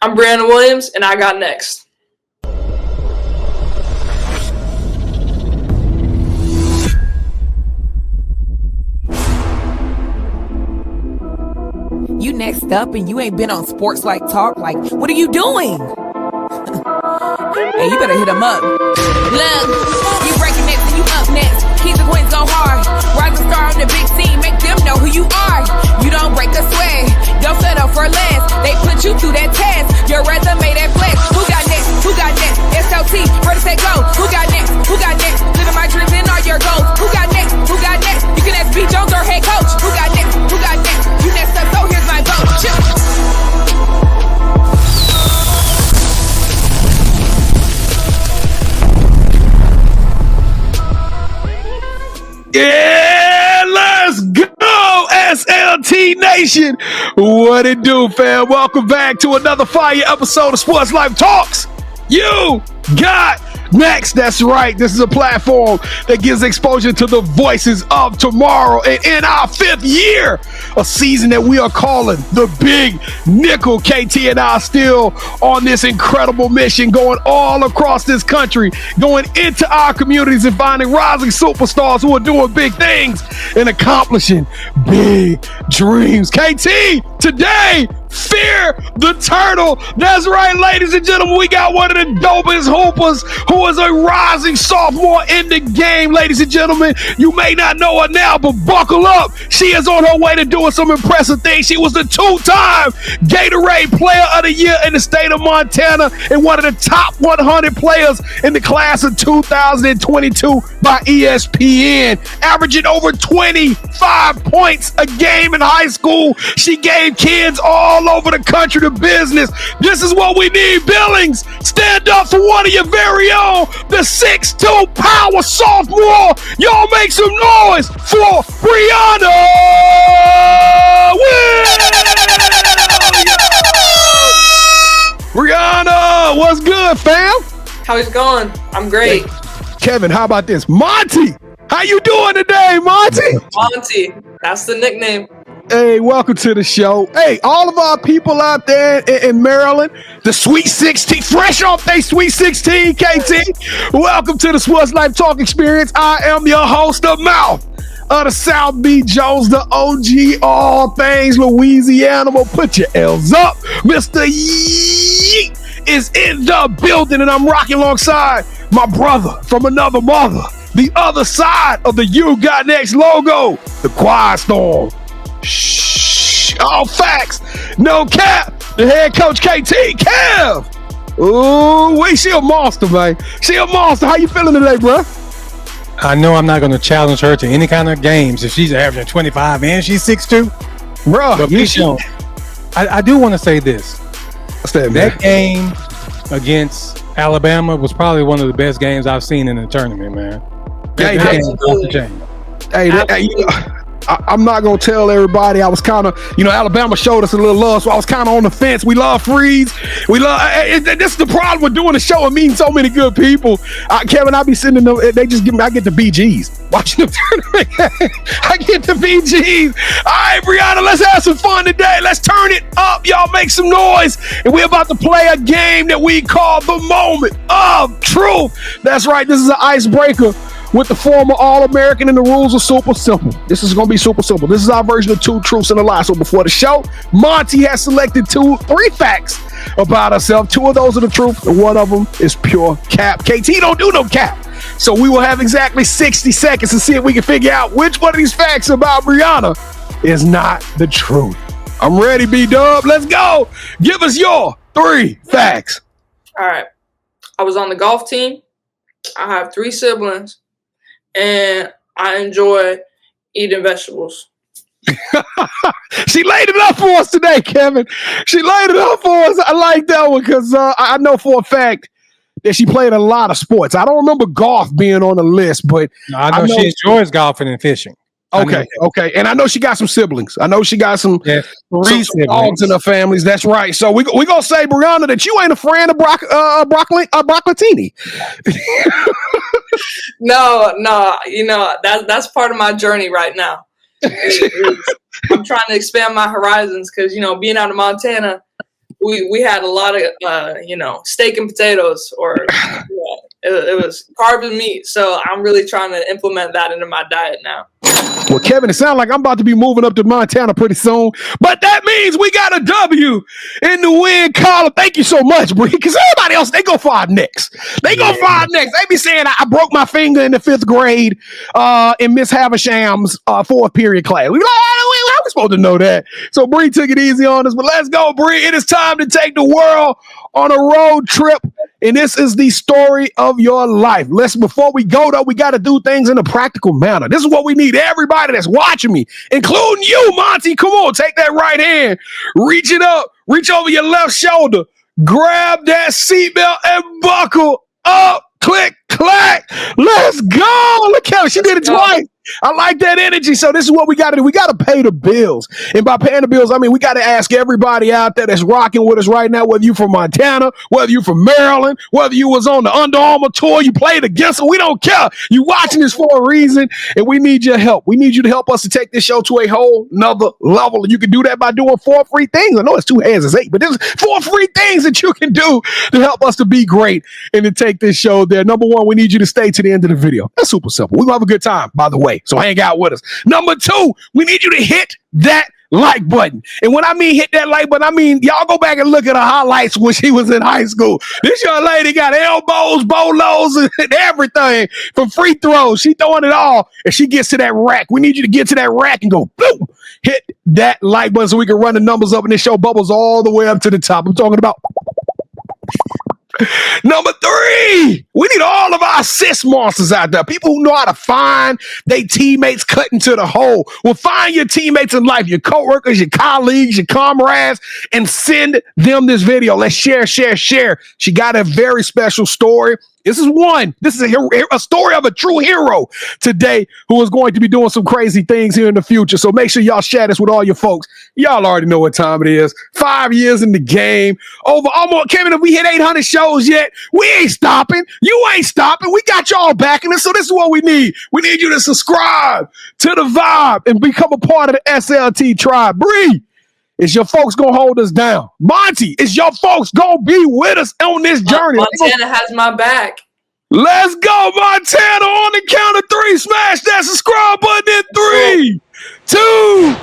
I'm Breanna Williams, and I got next. You next up and you ain't been on SportsLifeTalk. Like, what are you doing? Hey, you better hit him up. Look, you breaking next and you up next. Keep the queens go hard. Rising star on the big scene, make them know who you are. You don't break a sweat, don't settle for less. They put you through that test, your resume that flex. Who got next? Who got next? SLT, first say go. Who got next? Who got next? Living my dreams and all your goals. Who got next? Who got next? You can ask B. Jones or head coach. Who got next? Who got next? You next up, so here's my vote. Yeah, let's go, SLT Nation. What it do, fam? Welcome back to another fire episode of Sports Life Talks. You got next. That's right. This is a platform that gives exposure to the voices of tomorrow. And in our 5th year, a season that we are calling the Big Nickel, KT and I are still on this incredible mission, going all across this country, going into our communities and finding rising superstars who are doing big things and accomplishing big dreams. KT, today, Fear the Turtle. That's right, ladies and gentlemen. We got one of the dopest hoopers who is a rising sophomore in the game. Ladies and gentlemen, you may not know her now, but buckle up. She is on her way to doing some impressive things. She was the 2-time Gatorade Player of the Year in the state of Montana and one of the top 100 players in the class of 2022 by ESPN, averaging over 25 points a game in high school. She gave kids all over the country to business. This is what we need, Billings. Stand up for one of your very own, the 6'2" power sophomore. Y'all make some noise for Breanna Williams. Brianna, what's good, fam? How's it going? I'm great. Kevin, how about this? Monty, how you doing today, Monty? Monty, that's the nickname. Hey, welcome to the show. Hey, all of our people out there in Maryland, the Sweet 16, fresh off their Sweet 16, KT. Welcome to the Sports Life Talk experience. I am your host, the mouth of the South B. Jones, the OG, all things Louisiana. Well, put your L's up. Mr. Yeet is in the building, and I'm rocking alongside my brother from another mother, the other side of the You Got Next logo, the Quiet Storm. Shh, all facts, no cap. The head coach, KT, Kev. Ooh, she a monster, man. She a monster. How you feeling today, bro? I know I'm not going to challenge her to any kind of games if she's averaging 25 and she's 6'2". Bro, I do want to say this. What's that, man? That game against Alabama was probably one of the best games I've seen in the tournament, man. I'm not going to tell everybody. I was kind of, Alabama showed us a little love, so I was kind of on the fence. We love Freeze. This is the problem with doing a show and meeting so many good people. Kevin, I be sending them, I get the BGs. Watching the tournament, I get the BGs. All right, Brianna, let's have some fun today. Let's turn it up. Y'all make some noise. And we're about to play a game that we call the Moment of Truth. That's right. This is an icebreaker with the former All-American, and the rules are super simple. This is going to be super simple. This is our version of Two Truths and a Lie. So before the show, Monty has selected 3 facts about herself. 2 of those are the truth, and 1 of them is pure cap. KT don't do no cap. So we will have exactly 60 seconds to see if we can figure out which one of these facts about Brianna is not the truth. I'm ready, B-Dub. Let's go. Give us your 3 facts. All right. I was on the golf team. I have 3 siblings. And I enjoy eating vegetables. She laid it up for us today, Kevin. She laid it up for us. I like that one because I know for a fact that she played a lot of sports. I don't remember golf being on the list, but I know she enjoys golfing and fishing. Okay. And I know she got some siblings. I know she got some 3 siblings. Dogs in her families. That's right. So we gonna say, Brianna, that you ain't a friend of broccolini. No. That's part of my journey right now. I'm trying to expand my horizons because being out of Montana, we had a lot of steak and potatoes, or it was carbs and meat. So I'm really trying to implement that into my diet now. Well, Kevin, it sounds like I'm about to be moving up to Montana pretty soon, but that means we got a W in the win column. Thank you so much, Bree, because everybody else, they go for our necks. They be saying I broke my finger in the 5th grade in Miss Havisham's 4th period class. We be like, how are we supposed to know that? So Bree took it easy on us, but let's go, Bree. It is time to take the world on a road trip, and this is the story of your life. Before we go, though, we got to do things in a practical manner. This is what we need everybody that's watching me, including you, Monty. Come on, take that right hand, reach it up, reach over your left shoulder, grab that seatbelt and buckle up. Click, clack. Let's go. Look how she did it twice. I like that energy. So this is what we got to do. We got to pay the bills. And by paying the bills, I mean, we got to ask everybody out there that's rocking with us right now, whether you from Montana, whether you from Maryland, whether you was on the Under Armour tour, you played against them. We don't care. You watching this for a reason, and we need your help. We need you to help us to take this show to a whole nother level. And you can do that by doing 4 free things. I know it's 2 hands is 8, but there's 4 free things that you can do to help us to be great and to take this show there. Number 1, we need you to stay to the end of the video. That's super simple. We're going to have a good time, by the way. So hang out with us. Number 2, we need you to hit that like button. And when I mean hit that like button, I mean y'all go back and look at her highlights when she was in high school. This young lady got elbows, bolos, and everything from free throws. She throwing it all. And she gets to that rack. We need you to get to that rack and go boom. Hit that like button so we can run the numbers up and this show bubbles all the way up to the top. I'm talking about Number 3, we need all of our assist monsters out there. People who know how to find their teammates cutting to the hole. Well, find your teammates in life, your coworkers, your colleagues, your comrades, and send them this video. Let's share. She got a very special story. This is a story of a true hero today who is going to be doing some crazy things here in the future. So make sure y'all share this with all your folks. Y'all already know what time it is. 5 years in the game. Kevin, if we hit 800 shows yet, we ain't stopping. You ain't stopping. We got y'all backing us. So this is what we need. We need you to subscribe to the vibe and become a part of the SLT tribe. Bree, is your folks going to hold us down? Monty, is your folks going to be with us on this journey? Montana has my back. Let's go, Montana. On the count of 3, smash that subscribe button in 3, 2,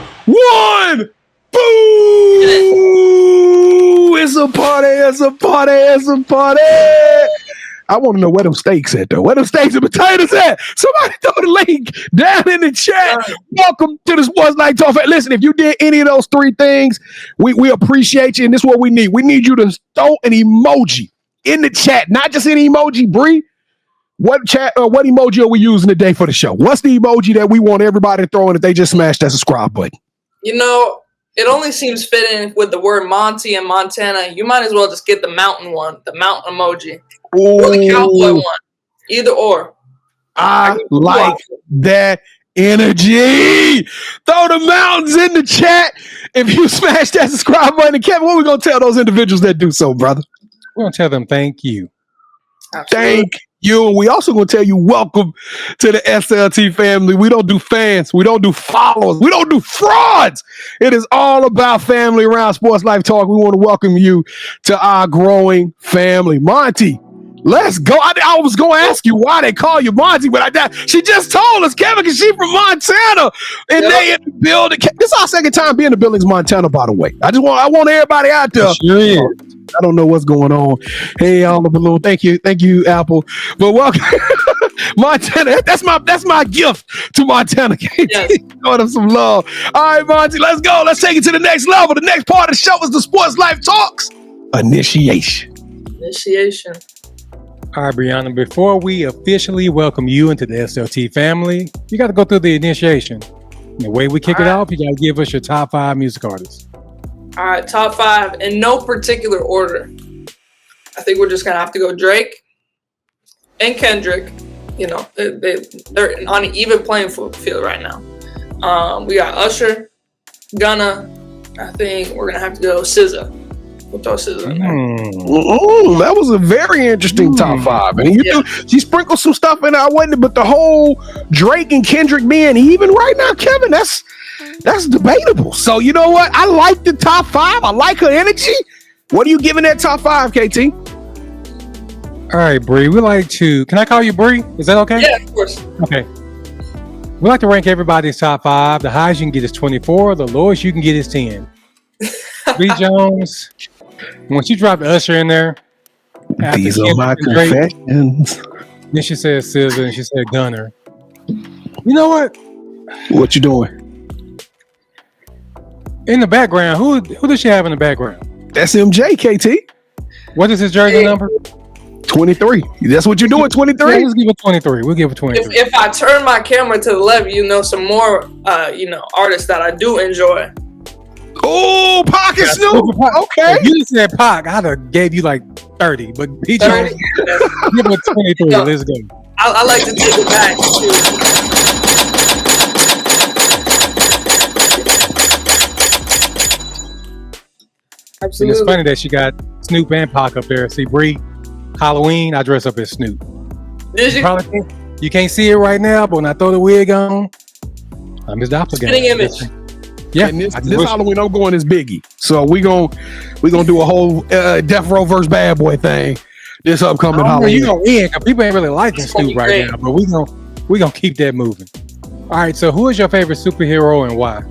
1. Boo! It's a party. I want to know where them steaks at, though. Where them steaks and potatoes at? Somebody throw the link down in the chat. Welcome to the Sports Life Talk. Listen, if you did any of those 3 things, we appreciate you, and this is what we need. We need you to throw an emoji in the chat, not just any emoji, Bree. What emoji are we using today for the show? What's the emoji that we want everybody to throw in if they just smash that subscribe button? It only seems fitting with the word Monty and Montana. You might as well just get the mountain one, the mountain emoji. Ooh. Or the cowboy one. Either or. I like that energy. Throw the mountains in the chat if you smash that subscribe button. And Kevin, what are we going to tell those individuals that do so, brother? We're going to tell them thank you. Absolutely. Thank you. And we also going to tell you welcome to the SLT family. We don't do fans. We don't do followers. We don't do frauds. It is all about family around Sports Life Talk. We want to welcome you to our growing family. Monty, let's go. I was going to ask you why they call you Monty, but she just told us, Kevin, because she's from Montana. And they in the building. This is our second time being in Billings, Montana, by the way. I want everybody out there. Sure. I don't know what's going on. Hey, Oliver Balloon. Thank you, Apple. But welcome, Montana. That's my gift to Montana. Yes. Give them some love. All right, Monty, let's go. Let's take it to the next level. The next part of the show is the Sports Life Talks Initiation. All right, Breanna, before we officially welcome you into the SLT family, you got to go through the initiation. And the way we kick it off, you got to give us your top 5 music artists. All right, top 5 in no particular order. I think we're just going to have to go Drake and Kendrick. They're on an even playing field right now. We got Usher, Gunna. I think we're going to have to go SZA. We'll throw SZA in there. That was a very interesting top 5. And she sprinkled some stuff in there. I wasn't, but the whole Drake and Kendrick being even right now, Kevin, that's debatable. So you know what? I like the top 5. I like her energy. What are you giving that top 5, KT? All right, Bree. We like to. Can I call you Bree? Is that okay? Yeah, of course. Okay. We like to rank everybody's top 5. The highest you can get is 24. The lowest you can get is 10. B. Jones, once you dropped Usher in there, These are my confessions. Then she said SZA and she said Gunner. You know what? What you doing? In the background, who does she have in the background? That's MJ, KT. What is his jersey number? 23. That's what you're doing, 23? Yeah, let's give it 23. We'll give it 23. If I turn my camera to the left, some more, artists that I do enjoy. Oh, Pac and Snoop. Okay. If you just said Pac, I'd have gave you like 30, but B. Jones, give it 23. No, let's go. I like to take it back too. Absolutely. And it's funny that she got Snoop and Pac up there. See, Bree, Halloween, I dress up as Snoop. Did you? You can't see it right now, but when I throw the wig on, I'm his doppelganger. Spitting image. Yeah, and this Halloween I'm going as Biggie. So we gonna do a whole Death Row versus Bad Boy thing this upcoming Halloween. You gonna win because people ain't really liking Snoop right now, but we gonna keep that moving. All right, so who is your favorite superhero and why?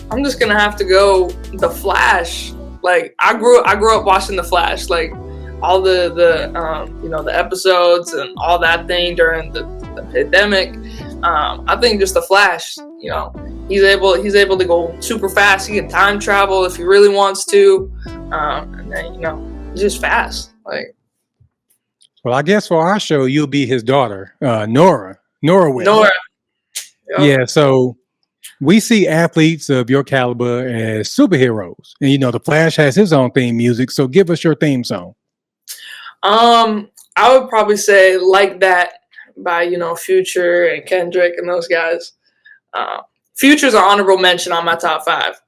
I'm just gonna have to go The Flash. Like I grew up watching The Flash, like all the episodes and all that thing during the pandemic. I think just The Flash, he's able to go super fast. He can time travel if he really wants to, and then he's just fast. Like, well, I guess for our show you'll be his daughter, Nora Williams. Nora. Yep. Yeah, so we see athletes of your caliber as superheroes, and The Flash has his own theme music. So give us your theme song. I would probably say Like That by Future and Kendrick and those guys. Future's an honorable mention on my top 5.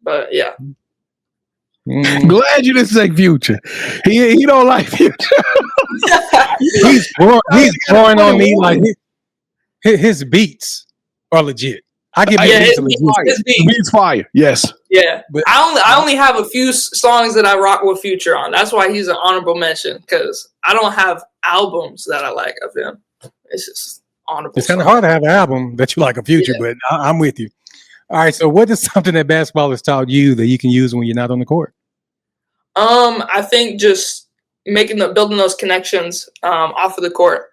But yeah. Glad you didn't say Future. He don't like Future. he's growing on me like his beats are legit. I give his beats fire. Yes. Yeah, but I only have a few songs that I rock with Future on. That's why he's an honorable mention, because I don't have albums that I like of him. It's just honorable. It's kind of hard to have an album that you like of Future, but I'm with you. All right, so what is something that basketball has taught you that you can use when you're not on the court? I think just building those connections off of the court.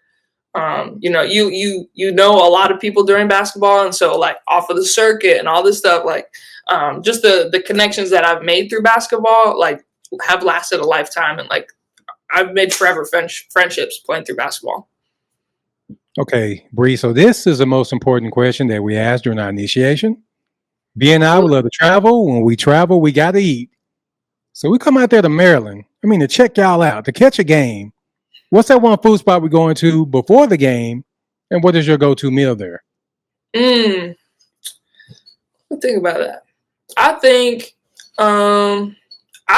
You know a lot of people during basketball, and so like off of the circuit and all this stuff, like just the connections that I've made through basketball, like have lasted a lifetime, and like I've made forever friendships playing through basketball. Okay, Bree. So this is the most important question that we asked during our initiation. B and I would love to travel. When we travel, we got to eat. So we come out there to Maryland. To check y'all out, to catch a game. What's that one food spot we're going to before the game? And what is your go-to meal there? Think about that. I think I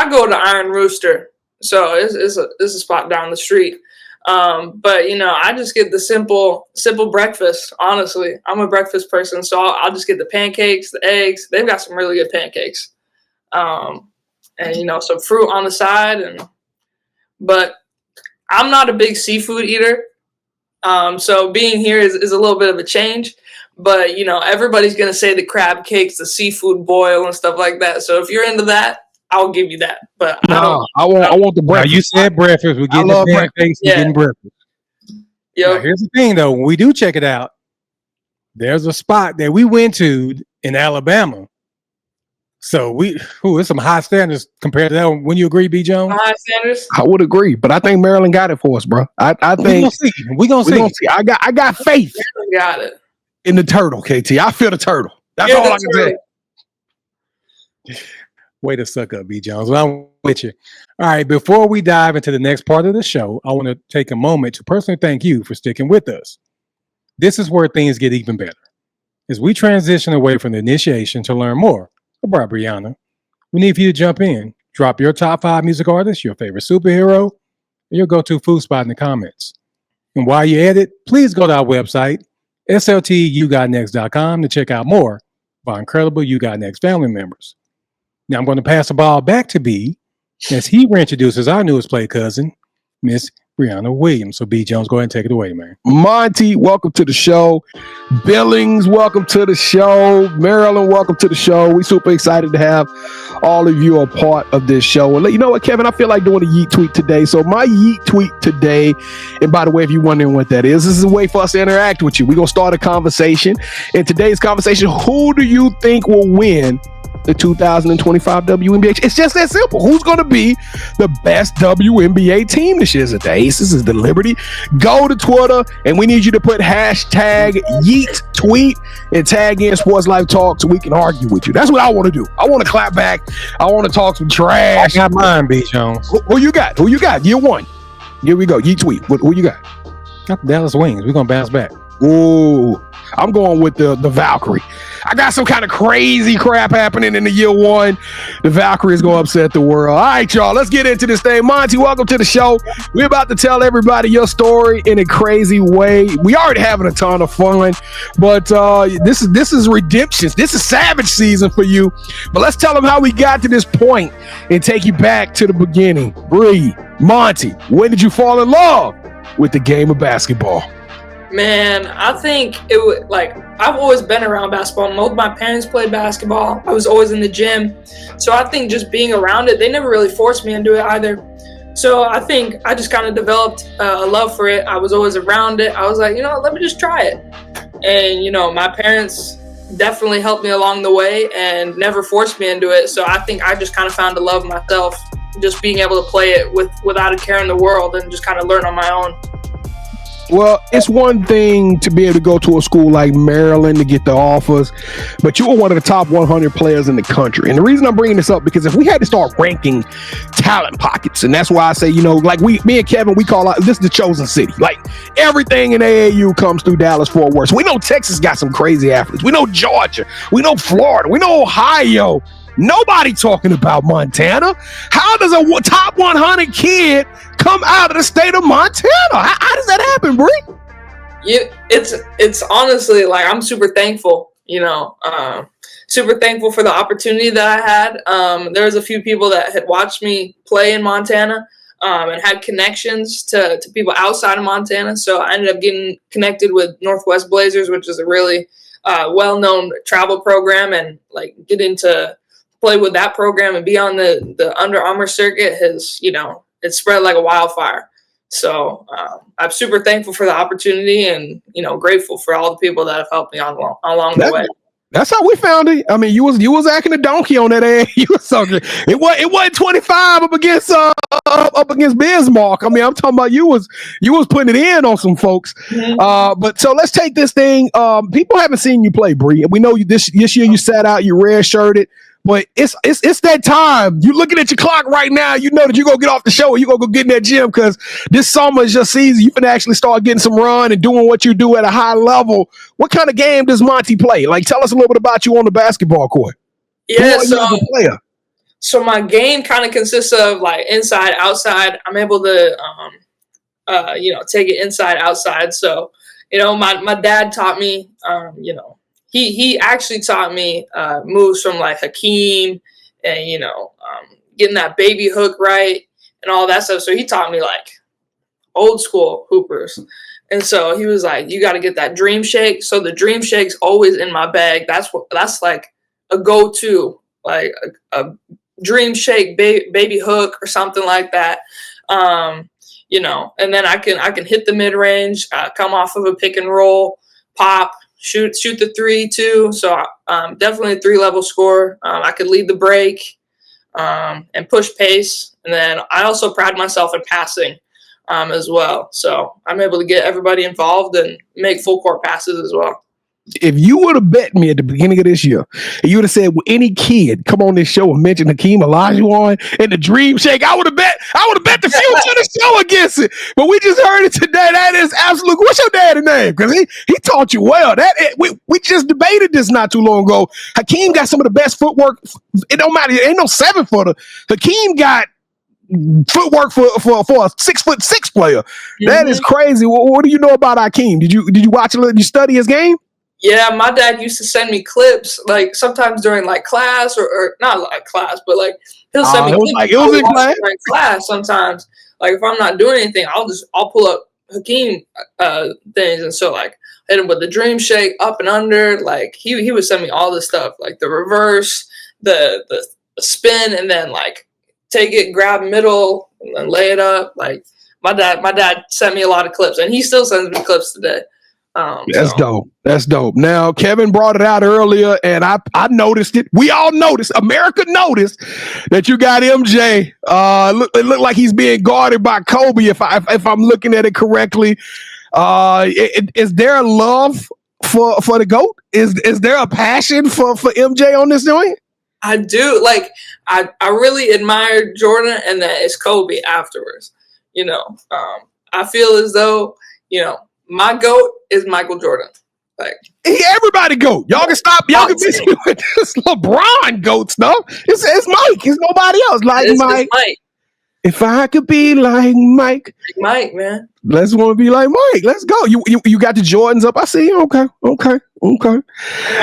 go to Iron Rooster. So it's a spot down the street. But I just get the simple breakfast. Honestly, I'm a breakfast person, so I'll just get the pancakes, the eggs. They've got some really good pancakes, and some fruit on the side. But I'm not a big seafood eater, so being here is a little bit of a change. But everybody's gonna say the crab cakes, the seafood boil, and stuff like that. So if you're into that, I'll give you that. But I want the breakfast. Now you said breakfast. We're getting the pancakes. We're getting breakfast. Now, here's the thing, though. When we do check it out, there's a spot that we went to in Alabama. So it's some high standards compared to that one. Wouldn't you agree, B. Jones? High standards. I would agree, but I think Maryland got it for us, bro. I think we're gonna see. I got faith. Maryland got it in the turtle, KT. I feel the turtle. That's all I can say. Way to suck up, B. Jones. Well, I'm with you. All right, before we dive into the next part of the show, I want to take a moment to personally thank you for sticking with us. This is where things get even better. As we transition away from the initiation to learn more about Breanna, we need for you to jump in, drop your top 5 music artists, your favorite superhero, and your go-to food spot in the comments. And while you're at it, please go to our website, sltugonext.com, to check out more by incredible You Got Next family members. Now I'm going to pass the ball back to B as he reintroduces our newest play cousin, Miss Breanna Williams. So B Jones, go ahead and take it away, man. Monty, welcome to the show. Billings, welcome to the show. Maryland, welcome to the show. We super excited to have all of you a part of this show. And you know what, Kevin, I feel like doing a yeet tweet today. So my yeet tweet today, and by the way, if you're wondering what that is, this is a way for us to interact with you. We're going to start a conversation. In today's conversation, who do you think will win the 2025 WNBA? It's just that simple. Who's going to be the best WNBA team this year? Is it the Aces? Is it the Liberty? Go to Twitter, and we need you to put hashtag yeet tweet and tag in Sports Life Talk so we can argue with you. That's what I want to do. I want to clap back. I want to talk some trash. I got mine, B Jones. Who you got? Who you got? Year one. Here we go. Yeet tweet. Who you got? Got the Dallas Wings. We're going to bounce back. Ooh, I'm going with the Valkyrie. I got some kind of crazy crap happening in the year one. The Valkyrie is going to upset the world. All right, y'all, let's get into this thing. Monty, welcome to the show. We're about to tell everybody your story in a crazy way. We already having a ton of fun, but this is redemption. This is Savage season for you. But let's tell them how we got to this point and take you back to the beginning. Bree, Monty, when did you fall in love with the game of basketball? Man, I think it would, like, I've always been around basketball. Both my parents played basketball. I was always in the gym. So I think just being around it, they never really forced me into it either. So I think I just kind of developed a love for it. I was always around it. I was like, let me just try it. And, my parents definitely helped me along the way and never forced me into it. So I think I just kind of found a love myself, just being able to play it without a care in the world and just kind of learn on my own. Well, it's one thing to be able to go to a school like Maryland to get the offers, but you were one of the top 100 players in the country. And the reason I'm bringing this up, because if we had to start ranking talent pockets, and that's why I say, like me and Kevin, we call out, this is the chosen city. Like everything in AAU comes through Dallas-Fort Worth. So we know Texas got some crazy athletes. We know Georgia. We know Florida. We know Ohio. Nobody talking about Montana. How does a top 100 kid come out of the state of Montana? How does that happen, Bree? It's honestly, like, I'm super thankful, super thankful for the opportunity that I had. There was a few people that had watched me play in Montana and had connections to people outside of Montana. So I ended up getting connected with Northwest Blazers, which is a really well-known travel program, and like getting to play with that program and be on the Under Armour circuit has, it's spread like a wildfire. So I'm super thankful for the opportunity and, grateful for all the people that have helped me along the way. That's how we found it. I mean, you was acting a donkey on that ass. You was so good. It wasn't 25 up against Bismarck. I mean, I'm talking about you was putting it in on some folks. Mm-hmm. But so let's take this thing. People haven't seen you play, Bree. We know you this year you sat out, you red-shirted. But it's that time. You're looking at your clock right now. You know that you're going to get off the show and you're going to go get in that gym because this summer is your season. You can actually start getting some run and doing what you do at a high level. What kind of game does Monty play? Like, tell us a little bit about you on the basketball court. Yeah, so my game kind of consists of like inside, outside. I'm able to, take it inside, outside. So, my dad taught me, He actually taught me moves from like Hakeem and, getting that baby hook right and all that stuff. So he taught me like old school hoopers. And so he was like, you got to get that dream shake. So the dream shake's always in my bag. That's like a go-to, like a dream shake baby hook or something like that. And then I can hit the mid-range, come off of a pick and roll, pop, shoot the three too. So definitely a 3-level scorer. I could lead the break and push pace. And then I also pride myself in passing as well. So I'm able to get everybody involved and make full court passes as well. If you would have bet me at the beginning of this year, and you would have said, well, any kid come on this show and mention Hakeem Olajuwon and the dream shake, I would have bet the future of the show against it. But we just heard it today. That is absolute. What's your dad's name? Because he taught you well. We just debated this not too long ago. Hakeem got some of the best footwork. It don't matter. It ain't no 7-footer. Hakeem got footwork for a 6'6" player. Mm-hmm. That is crazy. What do you know about Hakeem? Did you watch a little? Did you study his game? Yeah, my dad used to send me clips, like sometimes during like class or not like class, but like he'll send me It was clips. like it was in class. During class sometimes. Like if I'm not doing anything, I'll pull up Hakeem things, and so like hit him with the dream shake, up and under. Like he would send me all this stuff, like the reverse, the spin, and then like take it, grab middle, and then lay it up. Like my dad sent me a lot of clips, and he still sends me clips today. That's dope. That's dope. Now, Kevin brought it out earlier, and I noticed it. We all noticed. America noticed that you got MJ. It looked like he's being guarded by Kobe. If I'm looking at it correctly, is there a love for the GOAT? Is there a passion for MJ on this joint? I do. Like I really admire Jordan, and then it's Kobe afterwards. You know, I feel as though my GOAT is Michael Jordan. Like everybody GOAT. Y'all can stop. Y'all can miss you with this LeBron GOAT stuff. It's Mike. It's nobody else. Like Mike. If I could be like Mike. Mike, man. Let's want to be like Mike. Let's go. You got the Jordans up. I see. Okay.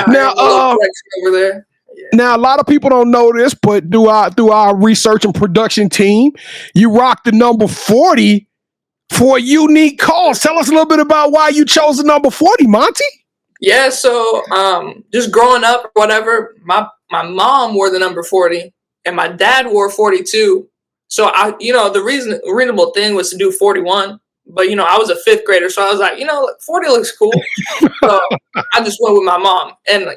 Now over there. Yeah. Now, a lot of people don't know this, but through our research and production team, you rocked the number 40 for a unique cause. Tell us a little bit about why you chose the number 40, Monty. Yeah, so just growing up, whatever, my mom wore the number 40 and my dad wore 42. So the reasonable thing was to do 41, but I was a fifth grader, so I was like, 40 looks cool. So I just went with my mom, and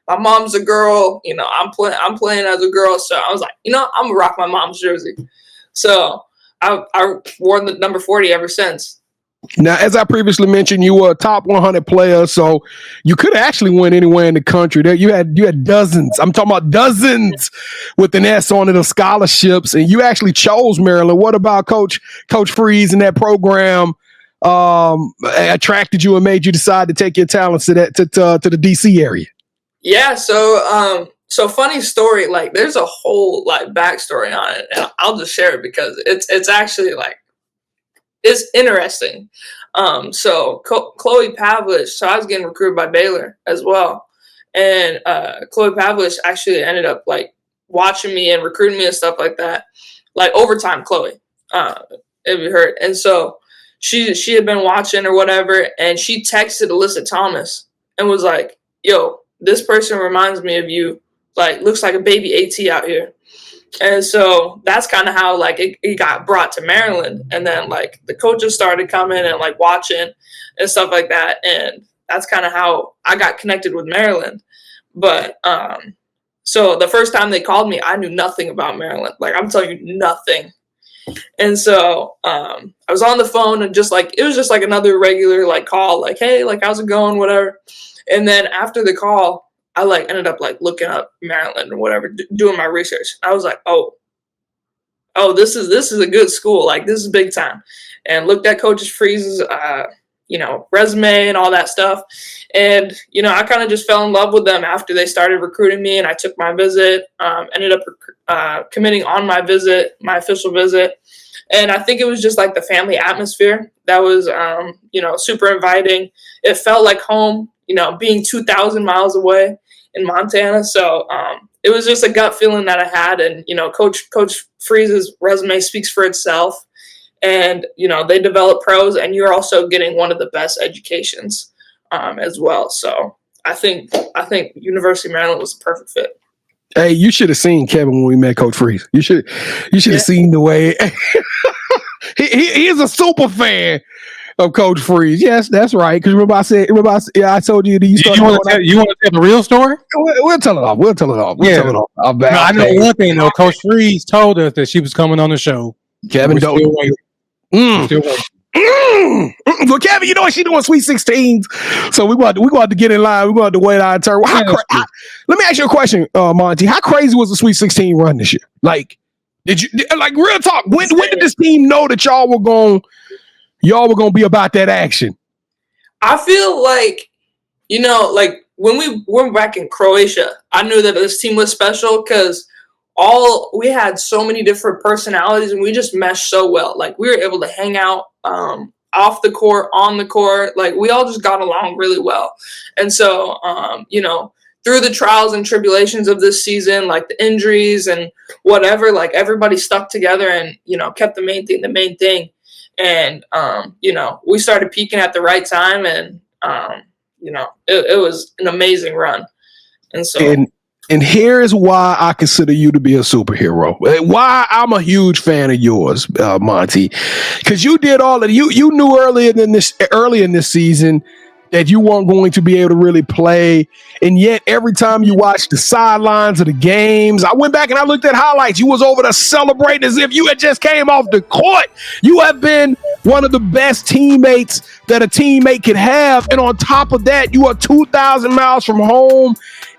my mom's a girl. I'm playing as a girl, so I was like, I'm gonna rock my mom's jersey. So I wore the number 40 ever since. Now, as I previously mentioned, you were a top 100 player, so you could actually win anywhere in the country. There, you had dozens. I'm talking about dozens with an S on it of scholarships, and you actually chose Maryland. What about Coach Freeze and that program attracted you and made you decide to take your talents to the DC area? Yeah, so funny story. Like, there's a whole backstory on it, and I'll just share it because it's actually it's interesting. So Chloe Pavlich, so I was getting recruited by Baylor as well. And Chloe Pavlich actually ended up watching me and recruiting me and stuff like that. Like overtime, Chloe, if you heard. And so she had been watching or whatever, and she texted Alyssa Thomas and was like, yo, this person reminds me of you. Like, looks like a baby AT out here. And so that's kind of how it got brought to Maryland. And then the coaches started coming and watching and stuff like that. And that's kind of how I got connected with Maryland. But so the first time they called me, I knew nothing about Maryland. I'm telling you, nothing. And so I was on the phone and it was just another regular call, hey, how's it going, whatever. And then after the call, I ended up looking up Maryland or whatever, doing my research. I was like, oh, this is a good school. This is big time. And looked at Coach Freeze's, resume and all that stuff. And, I kind of just fell in love with them after they started recruiting me, and I took my visit, ended up committing on my visit, my official visit. And I think it was just the family atmosphere that was, super inviting. It felt like home, being 2,000 miles away in Montana. So it was just a gut feeling that I had. And, Coach Freeze's resume speaks for itself. And, they develop pros, and you're also getting one of the best educations as well. So I think University of Maryland was the perfect fit. Hey, you should have seen Kevin when we met Coach Freeze. You should have seen the way he is a super fan of Coach Freeze. Yes, that's right. Because remember I said, I told you that you want to tell the real story? We'll tell it off. We'll tell it off. I know one thing though. Coach Freeze told us that she was coming on the show. Kevin, don't. Well, Kevin, you know what she doing? Sweet 16s. So we want to get in line. We want to wait our turn. Let me ask you a question, Monty. How crazy was the Sweet 16 run this year? Did you real talk? When did this team know that y'all were going to be about that action? I feel when we were back in Croatia, I knew that this team was special because we had so many different personalities and we just meshed so well. We were able to hang out. off the court, on the court. Like, we all just got along really well. And so, you know, through the trials and tribulations of this season, like the injuries and whatever, like everybody stuck together and, you know, kept the main thing. And, you know, we started peaking at the right time, and, you know, it was an amazing run. And so. And here's why I consider you to be a superhero. Why I'm a huge fan of yours, Monty, because you did all of you knew early in this season that you weren't going to be able to really play, and yet every time you watch the sidelines of the games, I went back and I looked at highlights. You was over there celebrating as if you had just came off the court. You have been one of the best teammates that a teammate could have, and on top of that, you are 2,000 miles from home.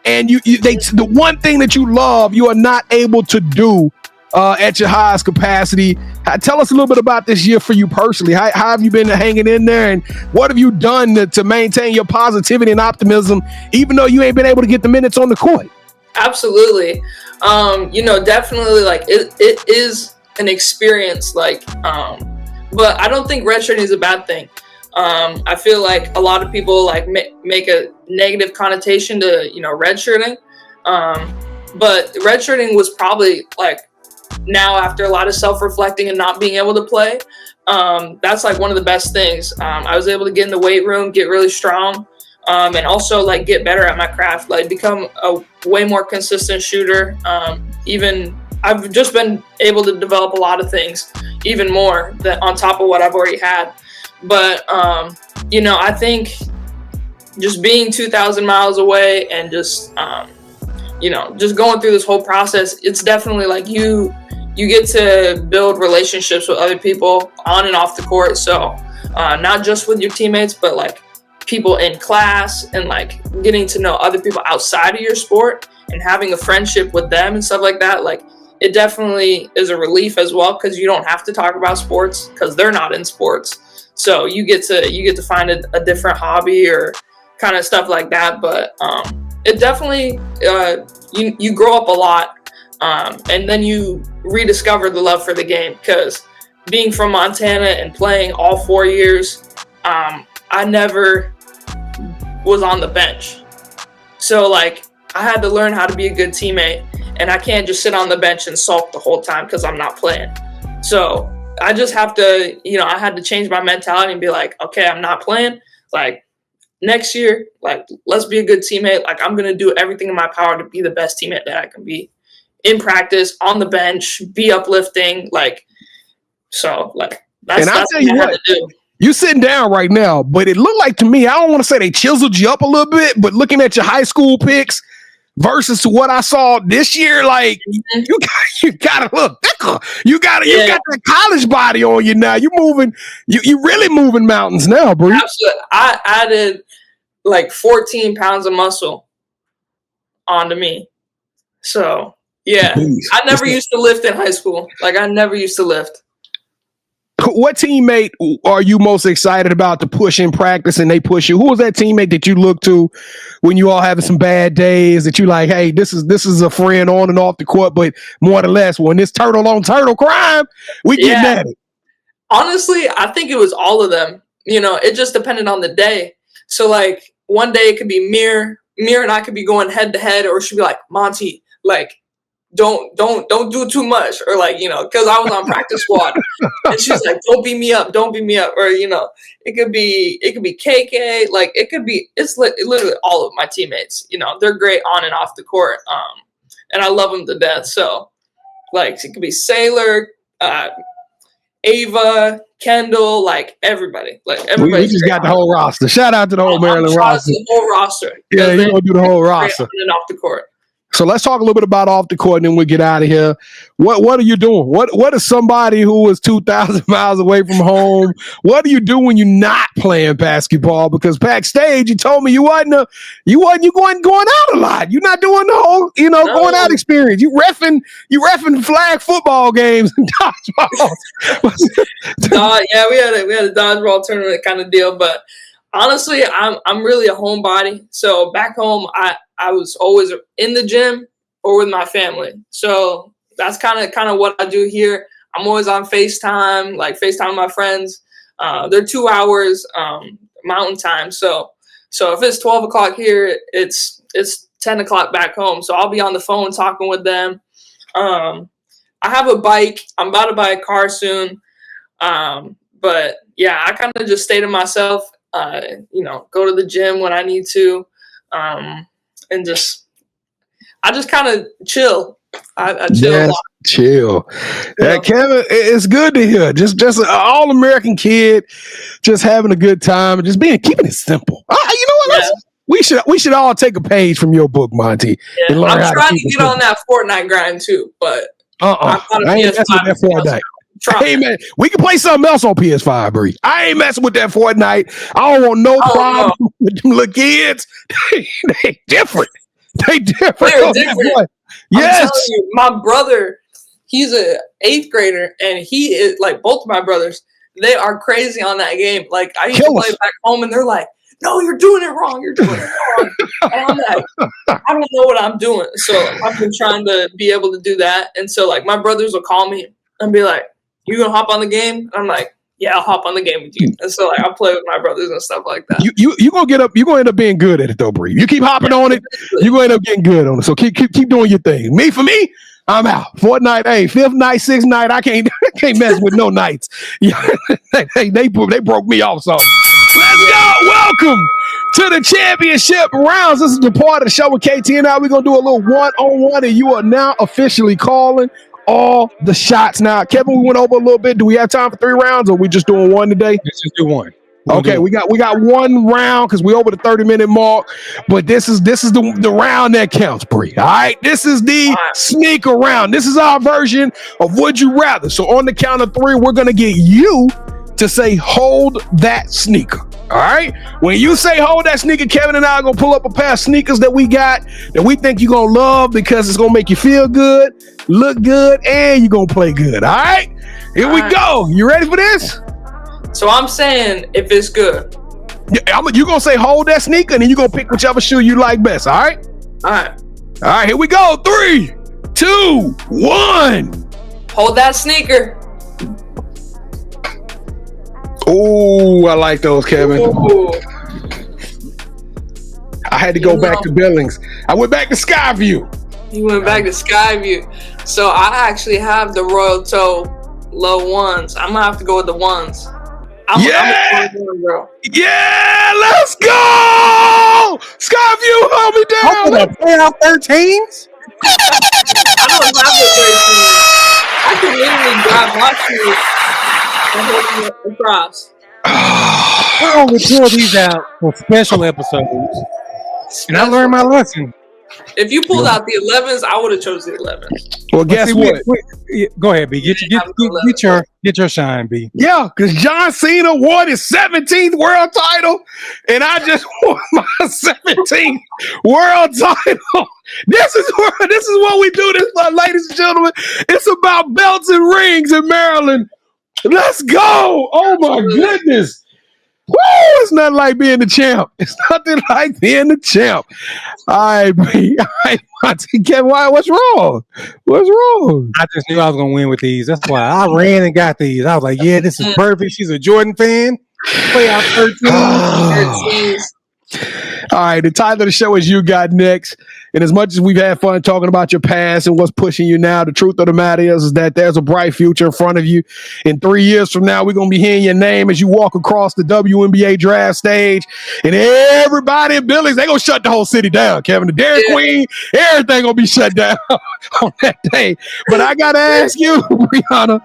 And the one thing that you love, you are not able to do at your highest capacity. Tell us a little bit about this year for you personally. How have you been hanging in there, and what have you done to maintain your positivity and optimism, even though you ain't been able to get the minutes on the court? Absolutely. You know, definitely, like, it is an experience, like, but I don't think redshirting is a bad thing. I feel like a lot of people like make a negative connotation to, you know, redshirting. But redshirting was probably like, now after a lot of self-reflecting and not being able to play, that's like one of the best things. I was able to get in the weight room, get really strong, and also like get better at my craft, like become a way more consistent shooter. Even I've just been able to develop a lot of things even more than on top of what I've already had. But, you know, I think just being 2,000 miles away and just, you know, just going through this whole process, it's definitely like you get to build relationships with other people on and off the court. So not just with your teammates, but like people in class, and like getting to know other people outside of your sport and having a friendship with them and stuff like that. Like, it definitely is a relief as well, because you don't have to talk about sports because they're not in sports. So you get to find a different hobby or kind of stuff like that. But it definitely, you grow up a lot, and then you rediscover the love for the game, because being from Montana and playing all 4 years, I never was on the bench. So like, I had to learn how to be a good teammate, and I can't just sit on the bench and sulk the whole time because I'm not playing. So I just have to, you know, I had to change my mentality and be like, okay, I'm not playing. Like, next year, like, let's be a good teammate. Like, I'm going to do everything in my power to be the best teammate that I can be in practice, on the bench, be uplifting. Like, so like, that's what I had to do. You're sitting down right now, but it looked like to me, I don't want to say they chiseled you up a little bit, but looking at your high school picks versus to what I saw this year, like, you gotta look. You got that college body on you now. You moving, you really moving mountains now, bro. Absolutely. I added like 14 pounds of muscle onto me. So yeah, I never used to lift in high school. Like, I never used to lift. What teammate are you most excited about to push in practice and they push you? Who was that teammate that you look to when you all having some bad days that you like, hey, this is a friend on and off the court, but more or less when this turtle on turtle crime, we get at it? Honestly, I think it was all of them. You know, it just depended on the day. So like, one day it could be Mir and I could be going head to head, or she'd be like, Monty, like, don't do too much, or like, you know, because I was on practice squad, and she's like, don't beat me up, or, you know, it could be KK, like, it's literally all of my teammates. You know, they're great on and off the court, and I love them to death. So like, it could be Sailor, Ava, Kendall, like everybody. We just got the whole roster. Shout out to the whole Maryland roster. The whole roster. Yeah, you're gonna do the whole roster. On and off the court. So let's talk a little bit about off the court, and then we'll get out of here. What are you doing? What is somebody who is 2,000 miles away from home? What do you do when you're not playing basketball? Because backstage, you told me you wasn't going out a lot. You're not doing the whole, going out experience. You reffing flag football games and dodgeball. Yeah, we had a dodgeball tournament kind of deal, but honestly, I'm really a homebody. So back home, I was always in the gym or with my family. So that's kind of what I do here. I'm always on FaceTime, like FaceTime with my friends. They're 2 hours Mountain Time. So if it's 12 o'clock here, it's 10 o'clock back home. So I'll be on the phone talking with them. I have a bike. I'm about to buy a car soon. But yeah, I kind of just stay to myself, go to the gym when I need to, and I just kind of chill. I chill a lot. Chill. Yeah. Kevin, it's good to hear. Just an all-American kid, just having a good time and just keeping it simple. You know what? Yeah. We should all take a page from your book, Monty. Yeah. I'm trying to get on that Fortnite grind too, but I ain't messing with that Fortnite. Hey man, we can play something else on PS5, Bree. I ain't messing with that Fortnite. I don't want no problem with them little kids. They different. They different. They're different. Yes. I'm telling you, my brother, he's an 8th grader, and he is like both of my brothers. They are crazy on that game. Like I used to play back home, and they're like, "No, you're doing it wrong. You're doing it wrong." And I'm like, I don't know what I'm doing. So I've been trying to be able to do that. And so like my brothers will call me and be like, "You gonna hop on the game?" And I'm like, "Yeah, I'll hop on the game with you." And so like I'll play with my brothers and stuff like that. You gonna get up. You gonna end up being good at it though, Bree. You keep hopping on it. You gonna end up getting good on it. So keep doing your thing. For me, I'm out. Fortnite, 5th night, 6th night. I can't mess with no nights. Yeah, they broke me off. So let's go. Welcome to the championship rounds. This is the part of the show with KT and I. We're gonna do a little one-on-one, and you are now officially calling all the shots. Now, Kevin, we went over a little bit. Do we have time for 3 rounds, or are we just doing one today? Let's just do one. Okay, we got one round because we over the 30-minute mark. But this is the round that counts, Bree. All right, this is the sneaker round. This is our version of Would You Rather. So on the count of 3, we're gonna get you to say hold that sneaker. All right, when you say hold that sneaker, Kevin and I are gonna pull up a pair of sneakers that we got that we think you're gonna love because it's gonna make you feel good, look good, and you're gonna play good. All right, here we go. You ready for this? So I'm saying if it's good. You're going to say hold that sneaker, and then you're going to pick whichever shoe you like best, all right? All right. All right, here we go. 3, 2, 1. Hold that sneaker. Oh, I like those, Kevin. Ooh. I had to go back to Billings. I went back to Skyview. You went back to Skyview. So I actually have the Royal Toe low ones. I'm going to have to go with the ones. I'm bro. Yeah, let's go! Skyview, hold me down. Playoff 13s? I don't have the 13s. I can literally grab my shoes and hold them across. We're going to pull these out for special episodes. And I learned my lesson. If you pulled out the 11s, I would have chosen the 11s. Well, guess what? Go ahead, B. Get your shine, B. Yeah, because John Cena won his 17th world title, and I just won my 17th world title. This is what we do this, ladies and gentlemen. It's about belts and rings in Maryland. Let's go. Oh, my goodness. Woo! It's nothing like being the champ. It's nothing like being the champ. All right, B. All right, why? What's wrong? What's wrong? I just knew I was going to win with these. That's why I ran and got these. I was like, yeah, this is perfect. She's a Jordan fan. Playoff 13. All right, the title of the show is You Got Next. And as much as we've had fun talking about your past and what's pushing you now, the truth of the matter is that there's a bright future in front of you. In 3 years from now, we're going to be hearing your name as you walk across the WNBA draft stage. And everybody in Billings, they're going to shut the whole city down, Kevin. The Dairy Queen, everything going to be shut down on that day. But I got to ask you, Breanna,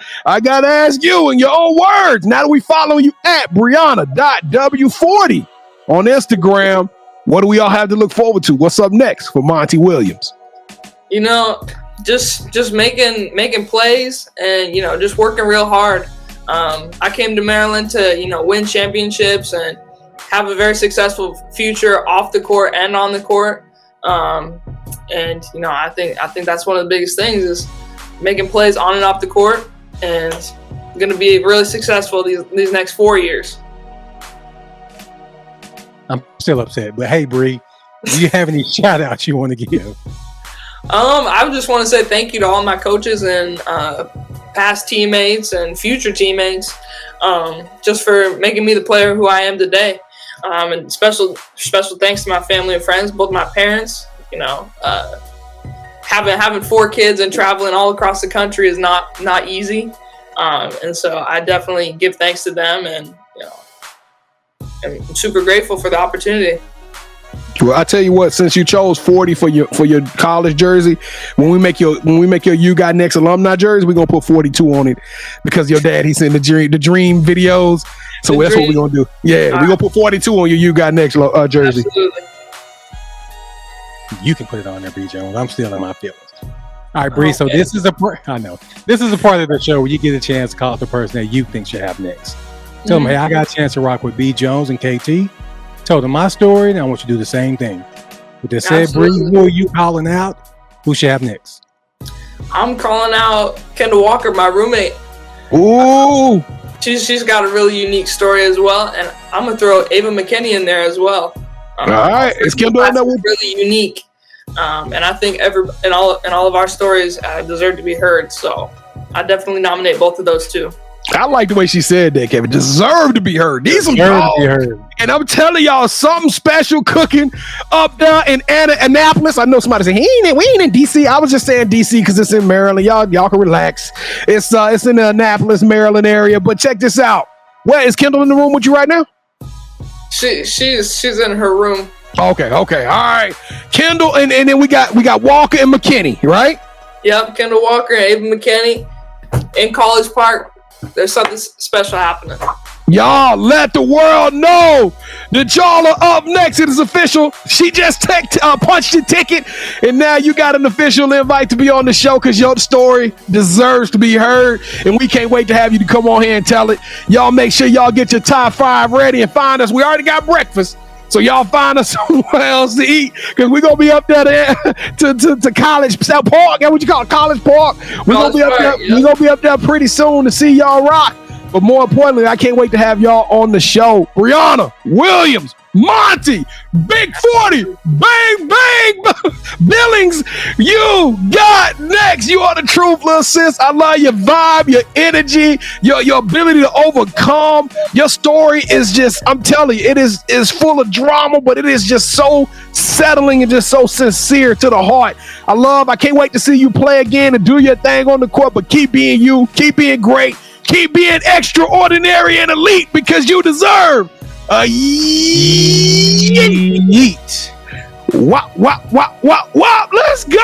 in your own words, now that we follow you at Breanna.w40 on Instagram, what do we all have to look forward to? What's up next for Monty Williams? Just making plays and, just working real hard. I came to Maryland to, win championships and have a very successful future off the court and on the court. And, I think that's one of the biggest things is making plays on and off the court, and going to be really successful these next 4 years. I'm still upset, but hey, Bree, do you have any shout outs you want to give? I just want to say thank you to all my coaches and past teammates and future teammates, just for making me the player who I am today. And special thanks to my family and friends, both my parents. You know, having 4 kids and traveling all across the country is not easy. And so I definitely give thanks to them, and you know, I'm super grateful for the opportunity. Well, I tell you what, since you chose 40 for your college jersey, when we make your You Got Next alumni jersey, we're gonna put 42 on it because your dad, he's in the dream videos. So that's what we're gonna do. Yeah, we're gonna put 42 on your You Got Next jersey. Absolutely. You can put it on there, B. Jones. I'm still in my feelings. All right, Bree. So this is a part of the show where you get a chance to call out the person that you think should have next. Tell them, hey, I got a chance to rock with B. Jones and KT. Told them my story, and I want you to do the same thing. With that said, Bree, who are you calling out? Who should have next? I'm calling out Kendall Walker, my roommate. Ooh. She's got a really unique story as well, and I'm gonna throw Ava McKinney in there as well. All right, it's Kendall in there. Really unique, and I think all of our stories deserve to be heard. So I definitely nominate both of those two. I like the way she said that, Kevin. Deserve to be heard. These are dogs. And I'm telling y'all, something special cooking up there in Annapolis. I know somebody said, we ain't in DC. I was just saying DC because it's in Maryland. Y'all can relax. It's in the Annapolis, Maryland area. But check this out. Where is Kendall in the room with you right now? She's in her room. Okay. All right. Kendall, and then we got Walker and McKinney, right? Yep, Kendall Walker and Ava McKinney in College Park. There's something special happening. Y'all let the world know that y'all are up next. It is official. She just punched the ticket, and now you got an official invite to be on the show because your story deserves to be heard, and we can't wait to have you to come on here and tell it. Y'all make sure y'all get your top 5 ready and find us. We already got breakfast, so y'all find us somewhere else to eat because we're going to be up there to College Park. That's what you call it, College Park. We're going to be up there. Yeah. We're going to be up there pretty soon to see y'all rock. But more importantly, I can't wait to have y'all on the show. Breanna Williams, Monty, Big 40, Bang Bang, Billings, you got next. You are the truth, little sis. I love your vibe, your energy, your ability to overcome. Your story is just, I'm telling you, it is full of drama, but it is just so settling and just so sincere to the heart. I can't wait to see you play again and do your thing on the court, but keep being you, keep being great. Keep being extraordinary and elite because you deserve a yeet. Wop, wop, wop, wop, wop. Let's go.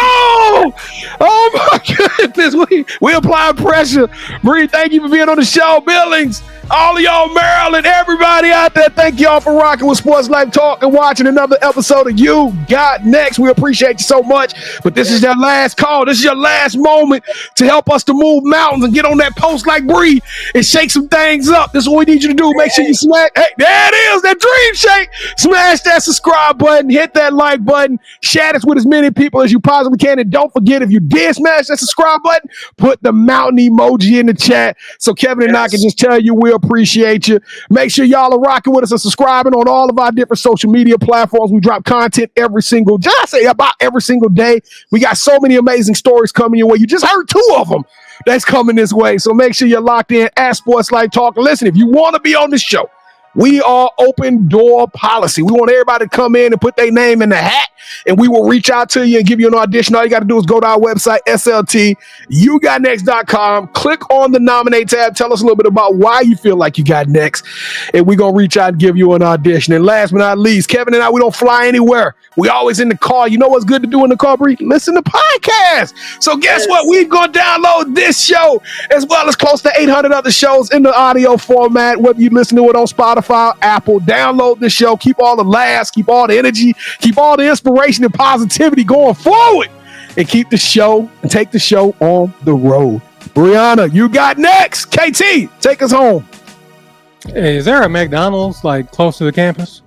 Oh, my goodness. We apply pressure. Bree, thank you for being on the show. Billings, all of y'all, Maryland, everybody out there, thank y'all for rocking with Sports Life Talk and watching another episode of You Got Next. We appreciate you so much, but this is your last call. This is your last moment to help us to move mountains and get on that post like Bree and shake some things up. This is what we need you to do. Make sure you smash. Hey, there it is, that dream shake. Smash that subscribe button, hit that like button, share this with as many people as you possibly can, and don't forget, if you did smash that subscribe button, put the mountain emoji in the chat so Kevin and I can just tell you we appreciate you. Make sure y'all are rocking with us and subscribing on all of our different social media platforms. We drop content every single day. I say about every single day. We got so many amazing stories coming your way. You just heard 2 of them that's coming this way. So make sure you're locked in at Sports Life Talk. Listen, if you want to be on the show, we are open door policy. We want everybody to come in and put their name in the hat, and we will reach out to you and give you an audition. All you got to do is go to our website, sltyougotnext.com. Click on the nominate tab. Tell us a little bit about why you feel like you got next, and we're going to reach out and give you an audition. And last but not least, Kevin and I, we don't fly anywhere. We always in the car. You know what's good to do in the car, Bree? Listen to podcasts. So guess what? We're going to download this show as well as close to 800 other shows in the audio format, whether you listen to it on Spotify, Apple. Download this show. Keep all the laughs, keep all the energy, keep all the inspiration and positivity going forward, and keep the show and take the show on the road. Breanna, you got next. KT, take us home. Hey, is there a McDonald's like close to the campus?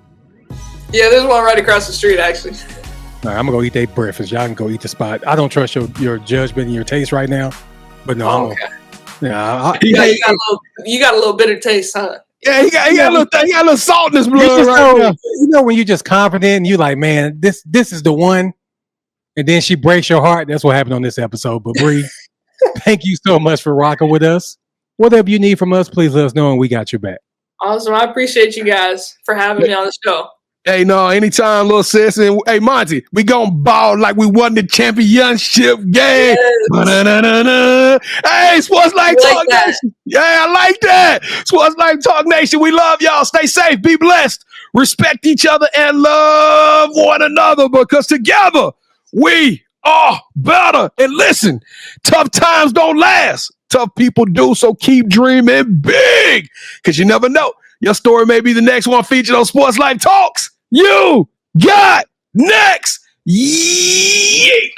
Yeah, there's one right across the street, actually. All right, I'm gonna go eat their breakfast. Y'all can go eat the spot. I don't trust your judgment and your taste right now, but no, you got a little bitter taste, huh? Yeah, he got a little salt in his blood right now. You know when you're just confident and you like, man, this is the one, and then she breaks your heart. That's what happened on this episode. But Bree, Thank you so much for rocking with us. Whatever you need from us, please let us know and we got your back. Awesome. I appreciate you guys for having me on the show. Hey, no, anytime, little sis. And hey, Monty, we gonna ball like we won the championship game. Yes. Hey, Sports Life Talk Nation. Yeah, I like that. Sports Life Talk Nation. We love y'all. Stay safe. Be blessed. Respect each other and love one another because together we are better. And listen, tough times don't last. Tough people do. So keep dreaming big because you never know. Your story may be the next one featured on Sports Life Talks. You got next. Yeet.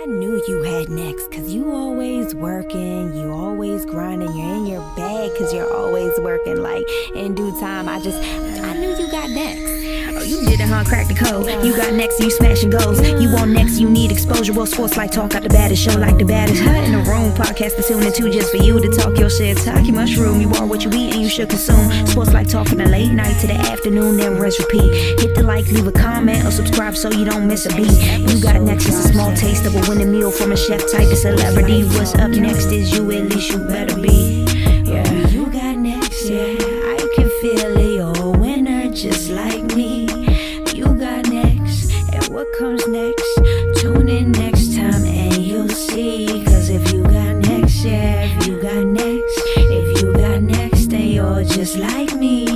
I knew you had next because you always working, you always grinding, you're in your bag because you're always working. Like in due time, I knew you got next. Oh, you did it, huh? Crack the code. You got next, you smashing goals. You want next, you need exposure. Well, Sports Like Talk got the baddest show, like the baddest. Hut in the room, podcast to tune into just for you to talk your shit. Talk your mushroom. You are what you eat and you should consume. Sports Like Talk from the late night to the afternoon, then rest repeat. Hit the like, leave a comment, or subscribe so you don't miss a beat. You got next is a small taste of a winning meal from a chef type of celebrity. What's up next is you, at least you better be. Yeah, you got next, yeah. I can feel it, you're a winner just like me. You got next, and what comes next? Tune in next time and you'll see. Cause if you got next, yeah, if you got next, then you're just like me.